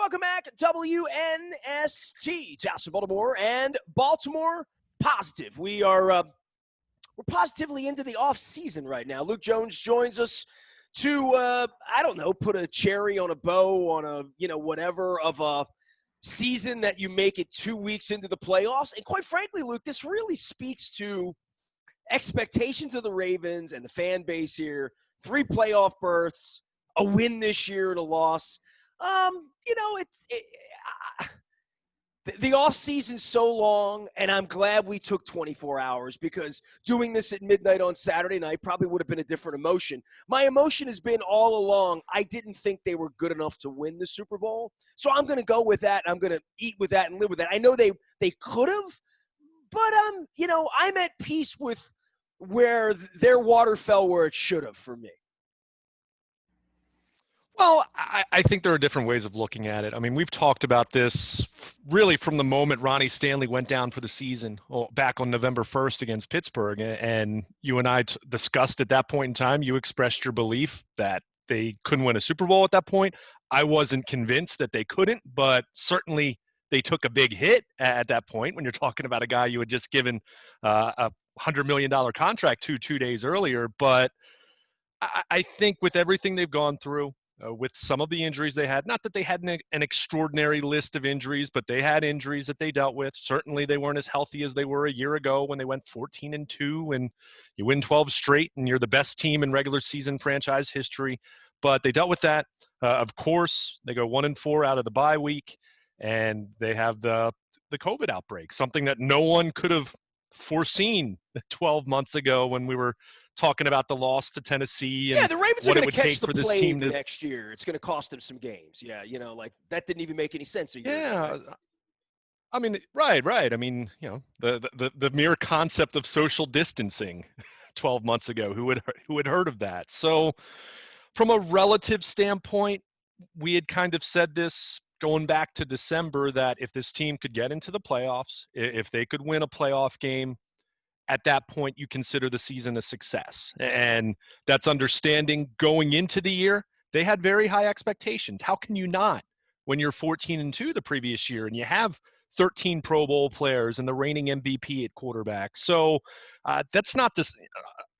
Welcome back, WNST, Jackson, Baltimore, and Baltimore Positive. We're positively into the off season right now. Luke Jones joins us to put a cherry on a bow on a whatever of a season that you make it 2 weeks into the playoffs. And quite frankly, Luke, this really speaks to expectations of the Ravens and the fan base here. 3 playoff berths, a win this year and a loss. The off season's so long, and I'm glad we took 24 hours, because doing this at midnight on Saturday night probably would have been a different emotion. My emotion has been all along, I didn't think they were good enough to win the Super Bowl. So I'm going to go with that. I'm going to eat with that and live with that. I know they could have, but I'm at peace with where their water fell where it should have for me. Well, I think there are different ways of looking at it. I mean, we've talked about this really from the moment Ronnie Stanley went down for the season back on November 1st against Pittsburgh. And you and I discussed at that point in time, you expressed your belief that they couldn't win a Super Bowl at that point. I wasn't convinced that they couldn't, but certainly they took a big hit at that point when you're talking about a guy you had just given a $100 million contract to 2 days earlier. But I think with everything they've gone through, with some of the injuries they had, not that they had an extraordinary list of injuries, but they had injuries that they dealt with. Certainly they weren't as healthy as they were a year ago when they went 14-2 and you win 12 straight and you're the best team in regular season franchise history. But they dealt with that. Of course, they go 1-4 out of the bye week, and they have the COVID outbreak, something that no one could have foreseen 12 months ago when we were talking about the loss to Tennessee. And the Ravens are going to catch the plague team next year. It's going to cost them some games. Yeah, that didn't even make any sense a year ago, right? I mean, right. I mean, the mere concept of social distancing 12 months ago, who had heard of that? So from a relative standpoint, we had kind of said this going back to December, that if this team could get into the playoffs, if they could win a playoff game, at that point, you consider the season a success. And that's understanding going into the year. They had very high expectations. How can you not when you're 14-2 the previous year and you have 13 Pro Bowl players and the reigning MVP at quarterback? So that's not just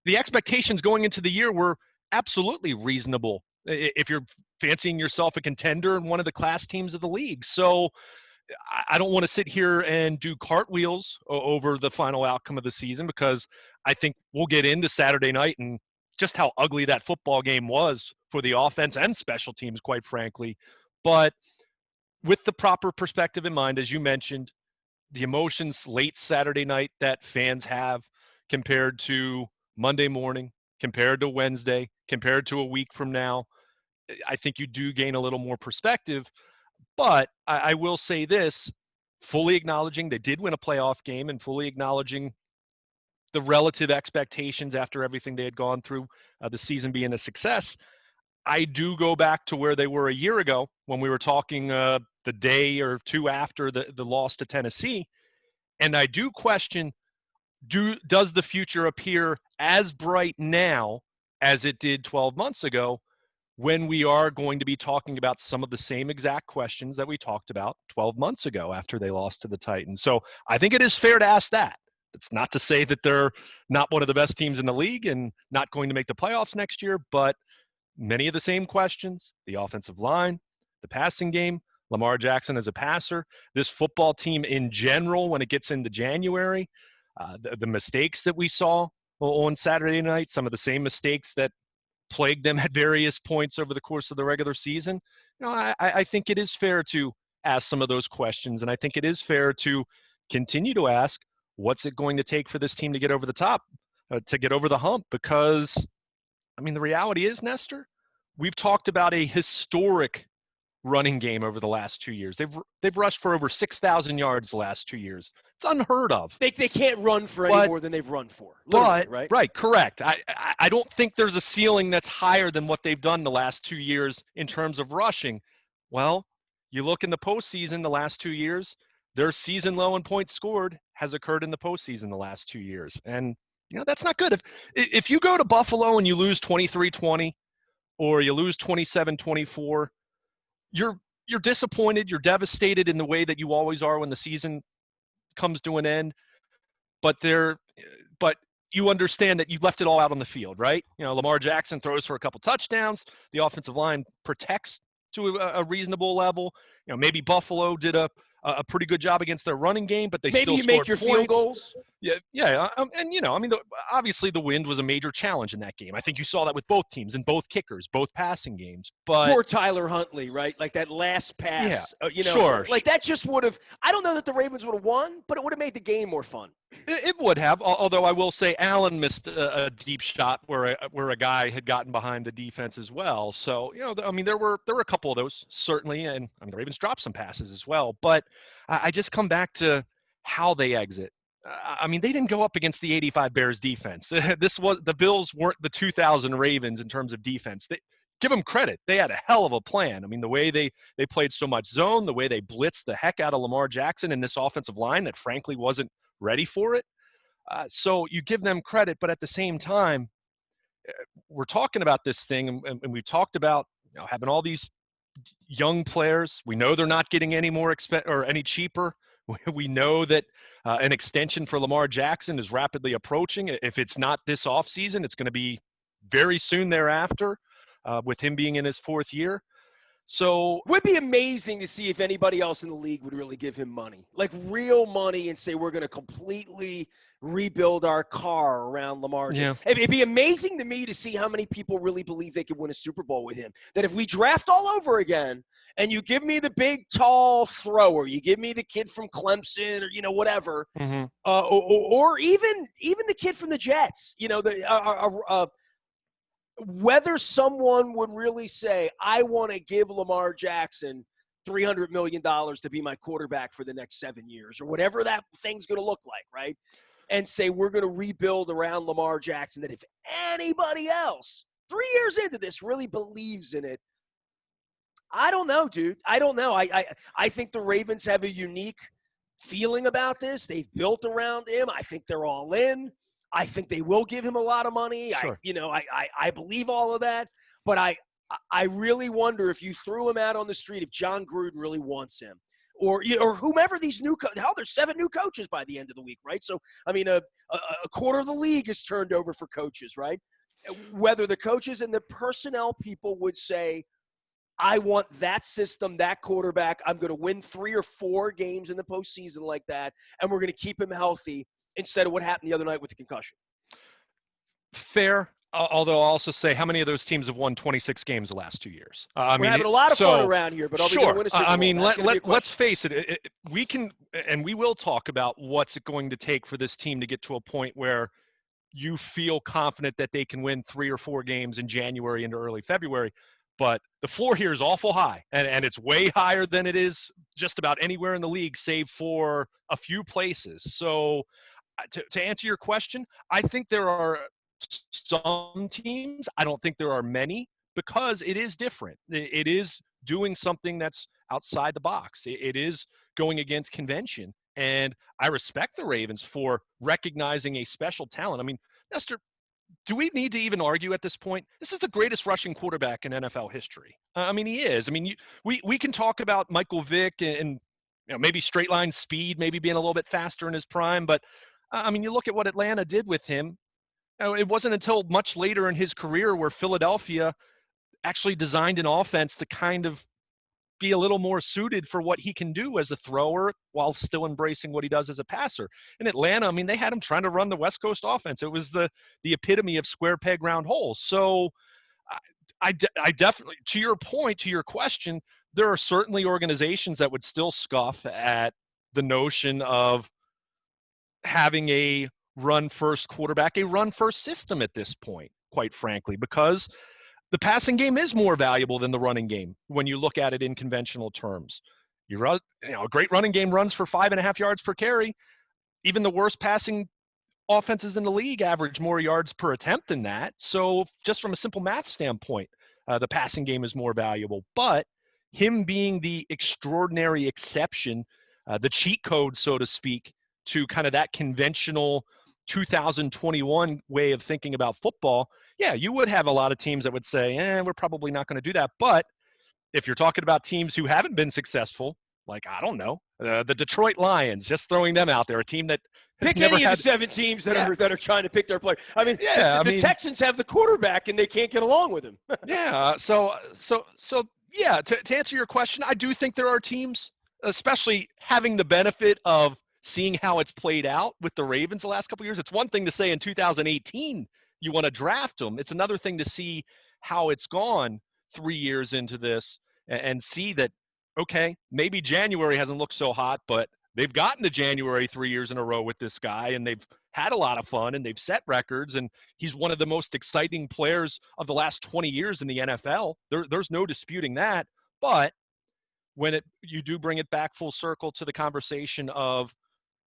the expectations going into the year were absolutely reasonable if you're fancying yourself a contender and one of the class teams of the league. So I don't want to sit here and do cartwheels over the final outcome of the season, because I think we'll get into Saturday night and just how ugly that football game was for the offense and special teams, quite frankly. But with the proper perspective in mind, as you mentioned, the emotions late Saturday night that fans have compared to Monday morning, compared to Wednesday, compared to a week from now, I think you do gain a little more perspective. But I will say this, fully acknowledging they did win a playoff game and fully acknowledging the relative expectations after everything they had gone through, the season being a success, I do go back to where they were a year ago when we were talking the day or two after the loss to Tennessee. And I do question, does the future appear as bright now as it did 12 months ago, when we are going to be talking about some of the same exact questions that we talked about 12 months ago after they lost to the Titans? So I think it is fair to ask that. It's not to say that they're not one of the best teams in the league and not going to make the playoffs next year, but many of the same questions: the offensive line, the passing game, Lamar Jackson as a passer, this football team in general when it gets into January, the mistakes that we saw on Saturday night, some of the same mistakes that plagued them at various points over the course of the regular season. I think it is fair to ask some of those questions, and I think it is fair to continue to ask, what's it going to take for this team to get over the top, to get over the hump? Because, I mean, the reality is, Nestor, we've talked about a historic running game over the last 2 years. They've rushed for over 6,000 yards the last 2 years. It's unheard of. They can't run for any more than they've run for. Right? Right, correct. I don't think there's a ceiling that's higher than what they've done the last 2 years in terms of rushing. Well, you look in the postseason the last 2 years, their season low in points scored has occurred in the postseason the last 2 years. And, that's not good. If you go to Buffalo and you lose 23-20 or you lose 27-24, you're you're disappointed, you're devastated in the way that you always are when the season comes to an end, but but you understand that you left it all out on the field, right? Lamar Jackson throws for a couple touchdowns. The offensive line protects to a reasonable level. Maybe Buffalo did a pretty good job against their running game, but they Maybe still you make scored your field points. goals. Yeah, and obviously the wind was a major challenge in that game. I think you saw that with both teams and both kickers, both passing games. But poor Tyler Huntley, right? Like that last yeah, pass, sure. like that just would have. I don't know that the Ravens would have won, but it would have made the game more fun. It would have, although I will say Allen missed a deep shot where a guy had gotten behind the defense as well. So there were a couple of those certainly, and the Ravens dropped some passes as well. But I just come back to how they exit. They didn't go up against the '85 Bears defense. The Bills weren't the 2000 Ravens in terms of defense. Give them credit; they had a hell of a plan. The way they played so much zone, the way they blitzed the heck out of Lamar Jackson in this offensive line that frankly wasn't ready for it. So you give them credit, but at the same time, we're talking about this thing, and we've talked about having all these young players. We know they're not getting any more or any cheaper. We know that an extension for Lamar Jackson is rapidly approaching. If it's not this offseason, it's going to be very soon thereafter, with him being in his fourth year. So would be amazing to see if anybody else in the league would really give him money, like real money, and say we're going to completely rebuild our car around Lamar Jackson. Yeah. It'd be amazing to me to see how many people really believe they could win a Super Bowl with him. That if we draft all over again, and you give me the big, tall thrower, you give me the kid from Clemson, or whatever, Mm-hmm. or even the kid from the Jets, whether someone would really say, I want to give Lamar Jackson $300 million to be my quarterback for the next 7 years, or whatever that thing's going to look like, right? And say, we're going to rebuild around Lamar Jackson, that if anybody else 3 years into this really believes in it, I don't know, dude. I don't know. I think the Ravens have a unique feeling about this. They've built around him. I think they're all in. I think they will give him a lot of money. Sure. I believe all of that. But I really wonder if you threw him out on the street, if John Gruden really wants him, or whomever these new hell, there's 7 new coaches by the end of the week, right? So a quarter of the league is turned over for coaches, right? Whether the coaches and the personnel people would say, I want that system, that quarterback. I'm going to win 3 or 4 games in the postseason like that, and we're going to keep him healthy instead of what happened the other night with the concussion. Fair. Although I'll also say, how many of those teams have won 26 games the last 2 years? We're having a lot of fun around here, but are we going to win a Super Bowl? Let's face it. We can, and we will talk about what's it going to take for this team to get to a point where you feel confident that they can win 3 or 4 games in January into early February. But the floor here is awful high, and it's way higher than it is just about anywhere in the league, save for a few places. So to answer your question, I think there are some teams. I don't think there are many, because it is different. It is doing something that's outside the box. It is going against convention. And I respect the Ravens for recognizing a special talent. Nestor, do we need to even argue at this point? This is the greatest rushing quarterback in NFL history. He is. We can talk about Michael Vick and maybe straight line speed, maybe being a little bit faster in his prime. But you look at what Atlanta did with him. It wasn't until much later in his career where Philadelphia actually designed an offense to kind of be a little more suited for what he can do as a thrower while still embracing what he does as a passer. In Atlanta, they had him trying to run the West Coast offense. It was the epitome of square peg, round hole. So I definitely, to your point, to your question, there are certainly organizations that would still scoff at the notion of having a run-first quarterback, a run-first system at this point, quite frankly, because the passing game is more valuable than the running game when you look at it in conventional terms. A great running game runs for 5.5 yards per carry. Even the worst passing offenses in the league average more yards per attempt than that. So just from a simple math standpoint, the passing game is more valuable. But him being the extraordinary exception, the cheat code, so to speak, to kind of that conventional 2021 way of thinking about football, yeah, you would have a lot of teams that would say, we're probably not going to do that. But if you're talking about teams who haven't been successful, like, I don't know, the Detroit Lions, just throwing them out there, a team that has Pick never any of the had. 7 teams that Yeah, are trying to pick their player. I mean, yeah. I the mean, Texans have the quarterback and they can't get along with him. yeah. So yeah. To answer your question, I do think there are teams, especially having the benefit of seeing how it's played out with the Ravens the last couple of years. It's one thing to say in 2018 you want to draft them. It's another thing to see how it's gone 3 years into this and see that, okay, maybe January hasn't looked so hot, but they've gotten to January 3 years in a row with this guy, and they've had a lot of fun, and they've set records, and he's one of the most exciting players of the last 20 years in the NFL. There's no disputing that. But when you do bring it back full circle to the conversation of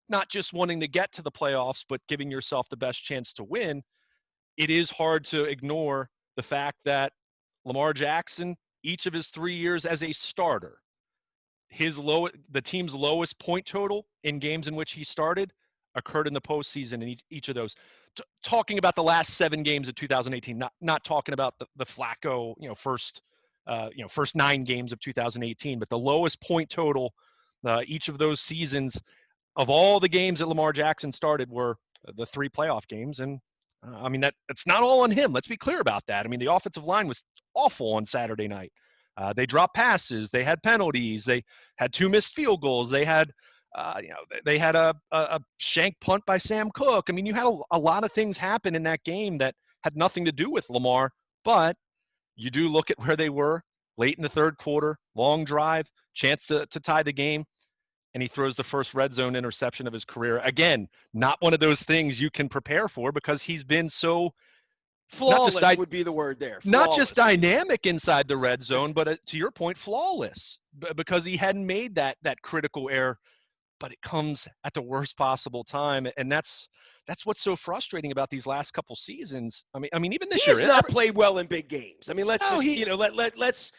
not just wanting to get to the playoffs, but giving yourself the best chance to win, it is hard to ignore the fact that Lamar Jackson, each of his 3 years as a starter, the team's lowest point total in games in which he started occurred in the postseason in each of those. Talking about the last 7 games of 2018, not talking about the Flacco, first 9 games of 2018, but the lowest point total each of those seasons of all the games that Lamar Jackson started were the 3 playoff games. And I mean, that's not all on him. Let's be clear about that. I mean, the offensive line was awful on Saturday night. They dropped passes. They had penalties. They had 2 missed field goals. They had, they had a shank punt by Sam Cook. I mean, you had a lot of things happen in that game that had nothing to do with Lamar. But you do look at where they were late in the third quarter, long drive, chance to tie the game, and he throws the first red zone interception of his career. Again, not one of those things you can prepare for because he's been so Flawless would be the word there. not just Flawless. dynamic inside the red zone, but to your point, flawless because he hadn't made that critical error. But it comes at the worst possible time, and that's what's so frustrating about these last couple seasons. I mean, even this He year, has not played well in big games. I mean, let's no, just, let's,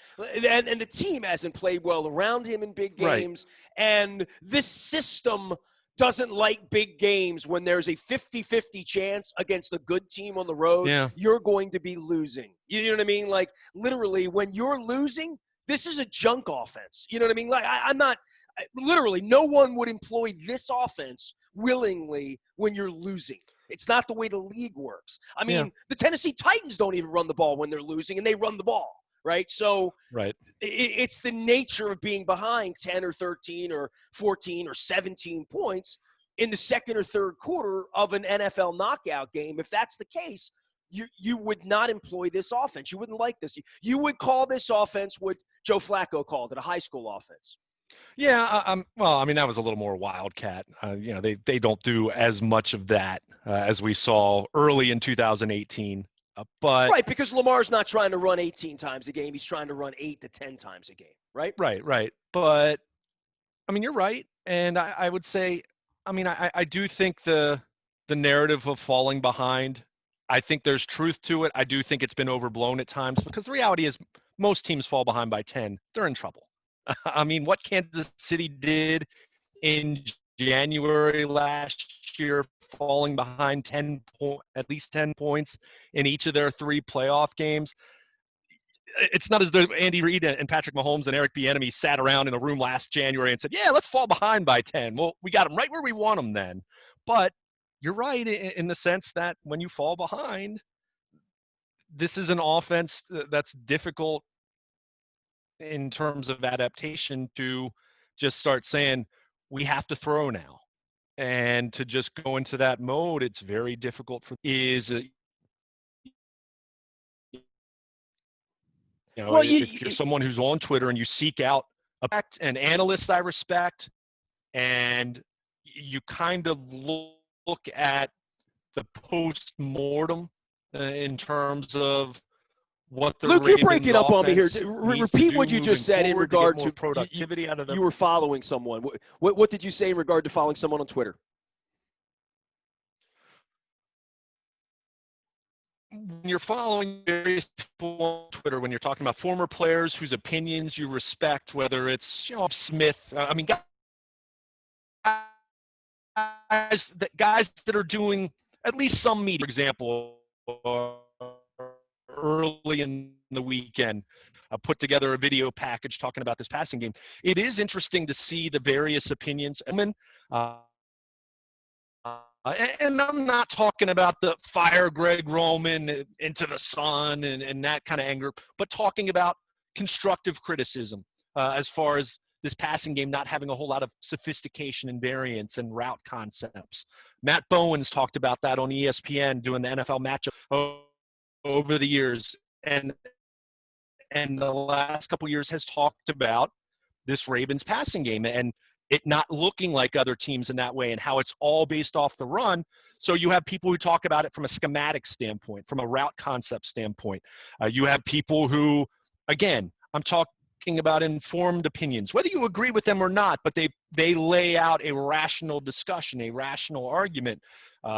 and the team hasn't played well around him in big right. games. And this system doesn't like big games when there's a 50-50 chance against a good team on the road, Yeah. you're going to be losing. You know what I mean? Like, literally, when you're losing, this is a junk offense. You know what I mean? Like, I'm not – literally, no one would employ this offense willingly when you're losing. It's not the way the league works. I mean, the Tennessee Titans don't even run the ball when they're losing, and they run the ball, right? So right. It's the nature of being behind 10 or 13 or 14 or 17 points in the second or third quarter of an NFL knockout game. If that's the case, you would not employ this offense. You wouldn't like this. You would call this offense what Joe Flacco called it, a high school offense. Yeah, well, I mean, that was a little more wildcat. They don't do as much of that as we saw early in 2018. But right, because Lamar's not trying to run 18 times a game. He's trying to run 8 to 10 times a game, right? Right. But, I mean, you're right. And I would say, I mean, I do think the narrative of falling behind, I think there's truth to it. I do think it's been overblown at times because the reality is most teams fall behind by 10. They're in trouble. I mean, what Kansas City did in January last year, falling behind at least 10 points in each of their 3 playoff games. It's not as though Andy Reid and Patrick Mahomes and Eric Bieniemy sat around in a room last January and said, yeah, let's fall behind by 10. Well, we got them right where we want them then. But you're right in the sense that when you fall behind, this is an offense that's difficult in terms of adaptation to just start saying, we have to throw now. And to just go into that mode, it's very difficult Well, if you're someone who's on Twitter and you seek out an analyst I respect, and you kind of look at the post-mortem in terms of what the Luke, you're Ravens breaking up on me here. offense needs to Repeat do what you just moving said in forward to get regard more to productivity out of you were following someone. What did you say in regard to following someone on Twitter? When you're following various people on Twitter, when you're talking about former players whose opinions you respect, whether it's Smith, I mean, guys that are doing at least some media, for example, early in the weekend, put together a video package talking about this passing game. It is interesting to see the various opinions. Uh, and I'm not talking about the fire Greg Roman into the sun and that kind of anger, but talking about constructive criticism as far as this passing game not having a whole lot of sophistication and variance and route concepts. Matt Bowen's talked about that on ESPN doing the NFL matchup over the years. And the last couple of years has talked about this Ravens passing game and it not looking like other teams in that way and how it's all based off the run. So you have people who talk about it from a schematic standpoint, from a route concept standpoint. You have people who, again, I'm talking about informed opinions, whether you agree with them or not, but they lay out a rational discussion, a rational argument.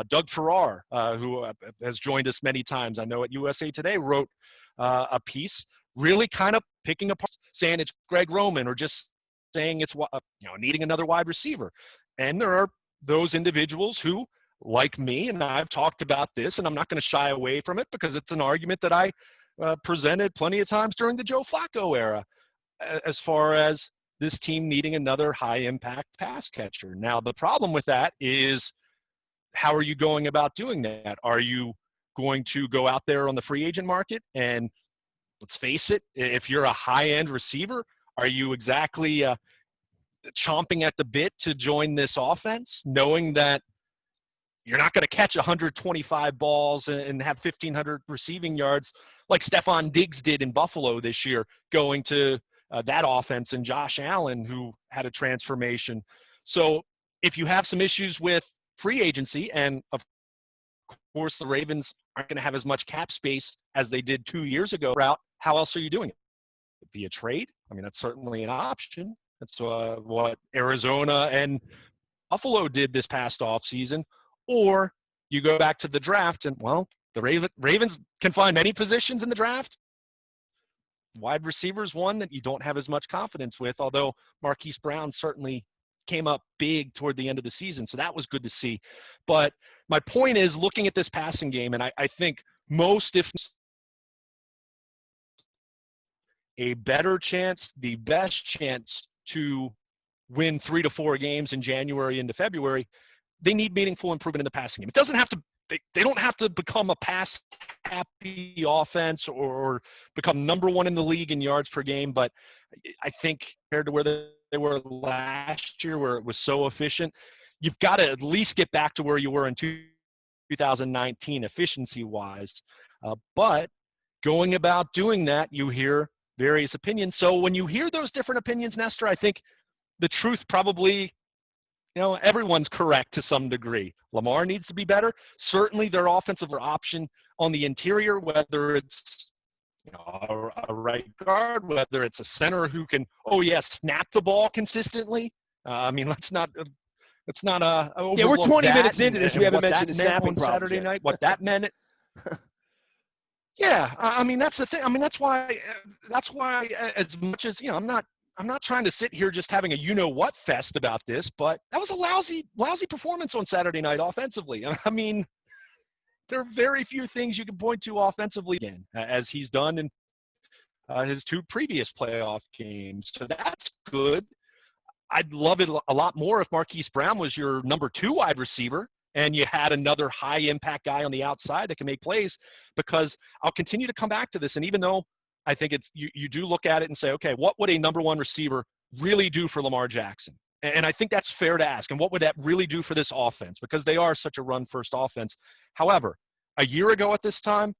Doug Farrar, who has joined us many times, I know at USA Today, wrote a piece really kind of picking apart, saying it's Greg Roman or just saying it's needing another wide receiver. And there are those individuals who, like me, and I've talked about this, and I'm not going to shy away from it because it's an argument that I presented plenty of times during the Joe Flacco era, as far as this team needing another high-impact pass catcher. Now, the problem with that is, how are you going about doing that? Are you going to go out there on the free agent market and, let's face it, if you're a high-end receiver, are you exactly chomping at the bit to join this offense, knowing that you're not going to catch 125 balls and have 1,500 receiving yards like Stephon Diggs did in Buffalo this year, going to that offense, and Josh Allen, who had a transformation. So if you have some issues with free agency, and of course the Ravens aren't going to have as much cap space as they did 2 years ago, how else are you doing it? Via trade? I mean, that's certainly an option. That's what Arizona and Buffalo did this past offseason. Or you go back to the draft and, well, the Ravens can find many positions in the draft. Wide receiver is one that you don't have as much confidence with, although Marquise Brown certainly came up big toward the end of the season. So that was good to see. But my point is, looking at this passing game, and I think most, if a better chance, the best chance to win 3 to 4 games in January into February, they need meaningful improvement in the passing game. It doesn't have to, they don't have to become a pass happy offense or become number one in the league in yards per game. But I think compared to where they were last year, where it was so efficient, you've got to at least get back to where you were in 2019 efficiency wise. But going about doing that, you hear various opinions. So when you hear those different opinions, Nestor, I think the truth probably, everyone's correct to some degree. Lamar needs to be better. Certainly their offensive option on the interior, whether it's a right guard, whether it's a center who can, snap the ball consistently. I mean, let's not we're 20 minutes into and, this. And we haven't what mentioned that the snapping on problem Saturday yet. night. What that meant. Yeah, I mean, that's the thing. I mean, that's why as much as, I'm not trying to sit here just having a what fest about this, but that was a lousy performance on Saturday night offensively. I mean, there are very few things you can point to offensively again, as he's done in his 2 previous playoff games. So that's good. I'd love it a lot more if Marquise Brown was your number 2 wide receiver and you had another high-impact guy on the outside that can make plays, because I'll continue to come back to this. And even though I think it's you do look at it and say, okay, what would a number 1 receiver really do for Lamar Jackson? And I think that's fair to ask. And what would that really do for this offense? Because they are such a run-first offense. However, a year ago at this time,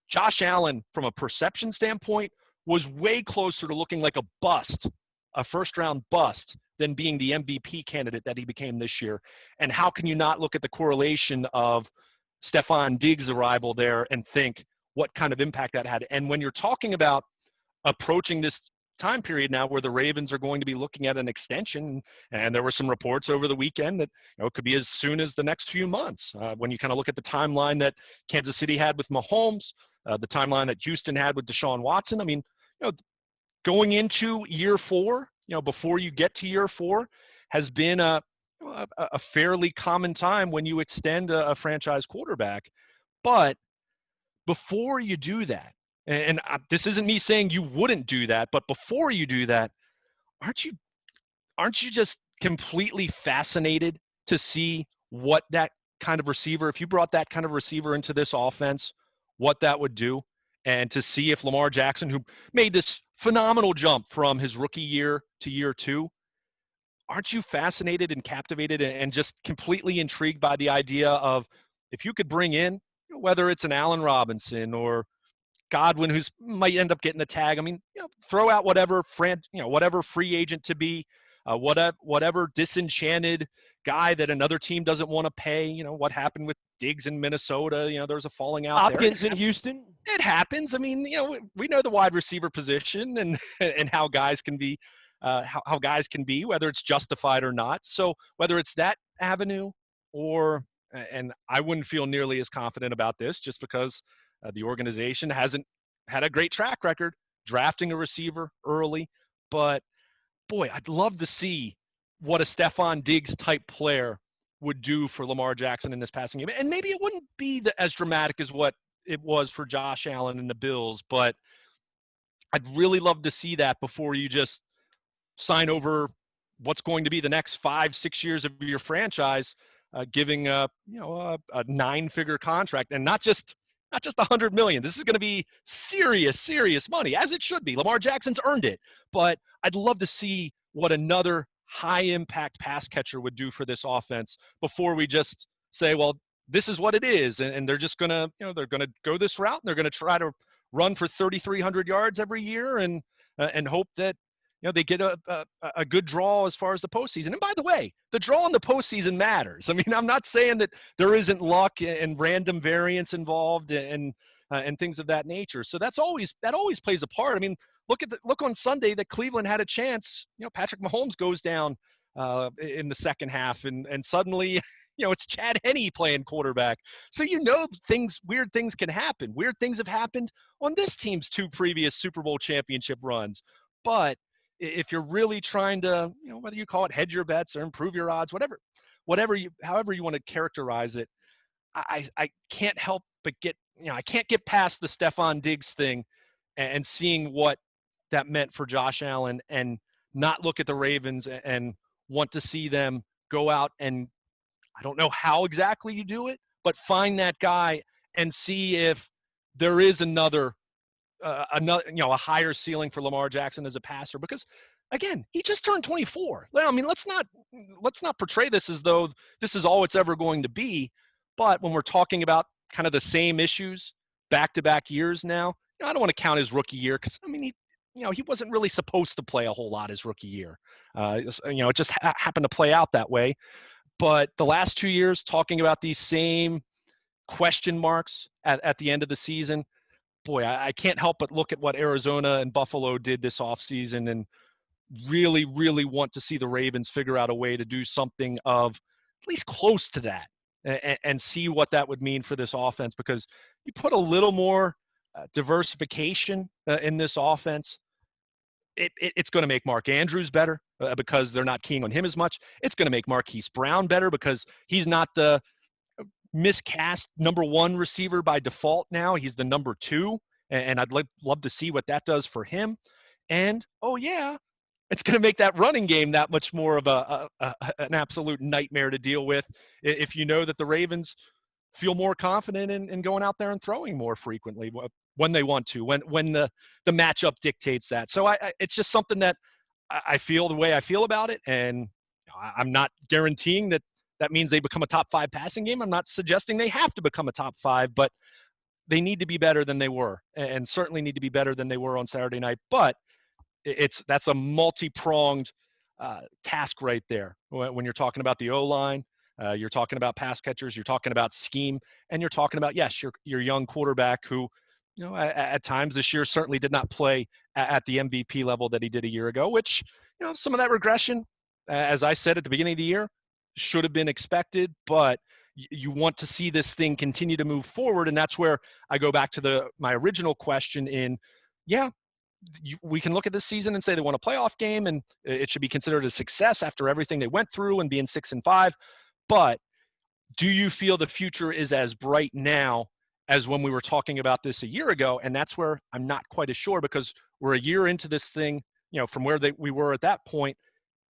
Josh Allen, from a perception standpoint, was way closer to looking like a bust, a first-round bust, than being the MVP candidate that he became this year. And how can you not look at the correlation of Stephon Diggs' arrival there and think what kind of impact that had? And when you're talking about approaching this time period now where the Ravens are going to be looking at an extension, and there were some reports over the weekend that it could be as soon as the next few months. When you kind of look at the timeline that Kansas City had with Mahomes, the timeline that Houston had with Deshaun Watson, I mean, going into year 4, before you get to year 4, has been a fairly common time when you extend a franchise quarterback. But before you do that, And this isn't me saying you wouldn't do that, but before you do that, aren't you just completely fascinated to see what that kind of receiver, if you brought that kind of receiver into this offense, what that would do? And to see if Lamar Jackson, who made this phenomenal jump from his rookie year to year two, aren't you fascinated and captivated and just completely intrigued by the idea of if you could bring in, whether it's an Allen Robinson or Godwin, who's might end up getting the tag. I mean, throw out whatever whatever free agent to be, whatever disenchanted guy that another team doesn't want to pay. What happened with Diggs in Minnesota? There's a falling out there. Hopkins in Houston. It happens. I mean, we know the wide receiver position and and how guys can be, how guys can be, whether it's justified or not. So whether it's that avenue or, and I wouldn't feel nearly as confident about this just because the organization hasn't had a great track record drafting a receiver early. But boy, I'd love to see what a Stephon Diggs type player would do for Lamar Jackson in this passing game. And maybe it wouldn't be as dramatic as what it was for Josh Allen and the Bills, but I'd really love to see that before you just sign over what's going to be the next 5-6 years of your franchise, giving a 9-figure contract, and not just $100 million. This is going to be serious money, as it should be. Lamar Jackson's earned it, but I'd love to see what another high impact pass catcher would do for this offense before we just say, well, this is what it is, and they're just gonna they're gonna go this route, and they're gonna try to run for 3,300 yards every year and hope that they get a good draw as far as the postseason. And by the way, the draw in the postseason matters. I mean, I'm not saying that there isn't luck and random variance involved and things of that nature. So that always plays a part. I mean, look on Sunday that Cleveland had a chance. Patrick Mahomes goes down in the second half, and suddenly it's Chad Henne playing quarterback. So weird things can happen. Weird things have happened on this team's 2 previous Super Bowl championship runs. But if you're really trying to, whether you call it hedge your bets or improve your odds, however you want to characterize it, I can't help but I can't get past the Stephon Diggs thing and seeing what that meant for Josh Allen and not look at the Ravens and want to see them go out and, I don't know how exactly you do it, but find that guy and see if there is another a higher ceiling for Lamar Jackson as a passer, because again, he just turned 24. I mean, let's not portray this as though this is all it's ever going to be. But when we're talking about kind of the same issues back-to-back years now, I don't want to count his rookie year because I mean he wasn't really supposed to play a whole lot his rookie year. It just happened to play out that way. But the last 2 years, talking about these same question marks at the end of the season, boy, I can't help but look at what Arizona and Buffalo did this offseason and really, really want to see the Ravens figure out a way to do something of at least close to that and see what that would mean for this offense, because you put a little more diversification in this offense, it's going to make Mark Andrews better because they're not keying on him as much. It's going to make Marquise Brown better because he's not the miscast number 1 receiver by default now. He's the number 2, and I'd love to see what that does for him. And it's going to make that running game that much more of an absolute nightmare to deal with if you know that the Ravens feel more confident in going out there and throwing more frequently when they want to, when the matchup dictates that. So it's just something that I feel the way I feel about it, and I'm not guaranteeing that means they become a top 5 passing game. I'm not suggesting they have to become a top 5, but they need to be better than they were, and certainly need to be better than they were on Saturday night. But that's a multi-pronged task right there when you're talking about the O-line, you're talking about pass catchers, you're talking about scheme, and you're talking about, yes, your young quarterback who, at times this year certainly did not play at the MVP level that he did a year ago, which, some of that regression, as I said at the beginning of the year, should have been expected, but you want to see this thing continue to move forward. And that's where I go back to my original question we can look at this season and say they won a playoff game and it should be considered a success after everything they went through and being 6-5. But do you feel the future is as bright now as when we were talking about this a year ago. And that's where I'm not quite as sure, because we're a year into this thing, from where we were at that point,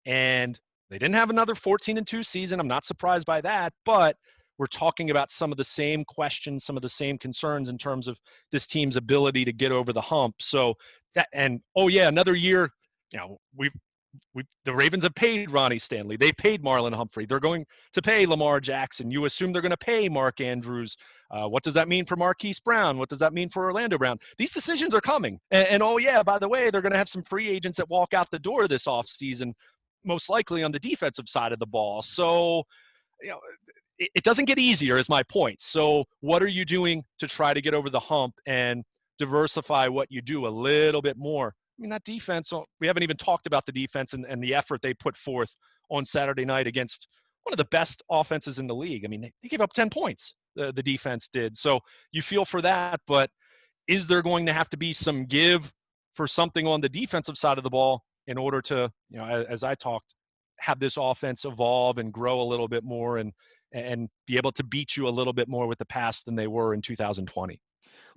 and they didn't have another 14-2 season. I'm not surprised by that, but we're talking about some of the same questions, some of the same concerns in terms of this team's ability to get over the hump. So that, and another year, the Ravens have paid Ronnie Stanley. They paid Marlon Humphrey. They're going to pay Lamar Jackson. You assume they're going to pay Mark Andrews. What does that mean for Marquise Brown? What does that mean for Orlando Brown? These decisions are coming. And by the way, they're going to have some free agents that walk out the door this offseason, most likely on the defensive side of the ball. So, it doesn't get easier, is my point. So what are you doing to try to get over the hump and diversify what you do a little bit more? I mean, that defense, we haven't even talked about the defense and the effort they put forth on Saturday night against one of the best offenses in the league. I mean, they gave up 10 points, the defense did. So you feel for that, but is there going to have to be some give for something on the defensive side of the ball in order to, as I talked, have this offense evolve and grow a little bit more and be able to beat you a little bit more with the pass than they were in 2020?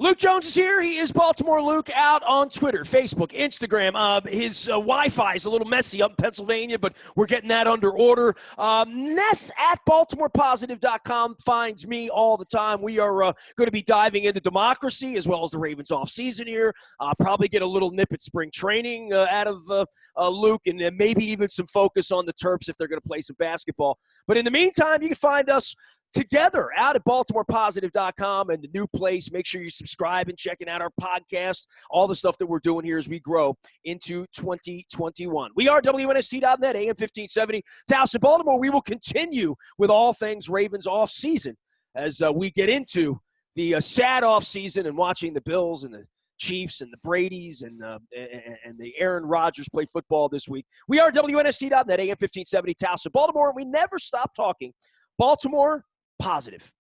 Luke Jones is here. He is Baltimore Luke, out on Twitter, Facebook, Instagram. His Wi-Fi is a little messy up in Pennsylvania, but we're getting that under order. Ness at BaltimorePositive.com finds me all the time. We are going to be diving into democracy as well as the Ravens off-season here. Probably get a little nip at spring training out of Luke, and maybe even some focus on the Terps if they're going to play some basketball. But in the meantime, you can find us together out at BaltimorePositive.com and the new place. Make sure you subscribe and checking out our podcast, all the stuff that we're doing here as we grow into 2021. We are WNST.net, AM 1570. Taos in Baltimore. We will continue with all things Ravens off season as we get into the sad off season and watching the Bills and the Chiefs and the Bradys and the Aaron Rodgers play football this week. We are WNST.net, AM 1570, Taos in Baltimore, and we never stop talking Baltimore Positive.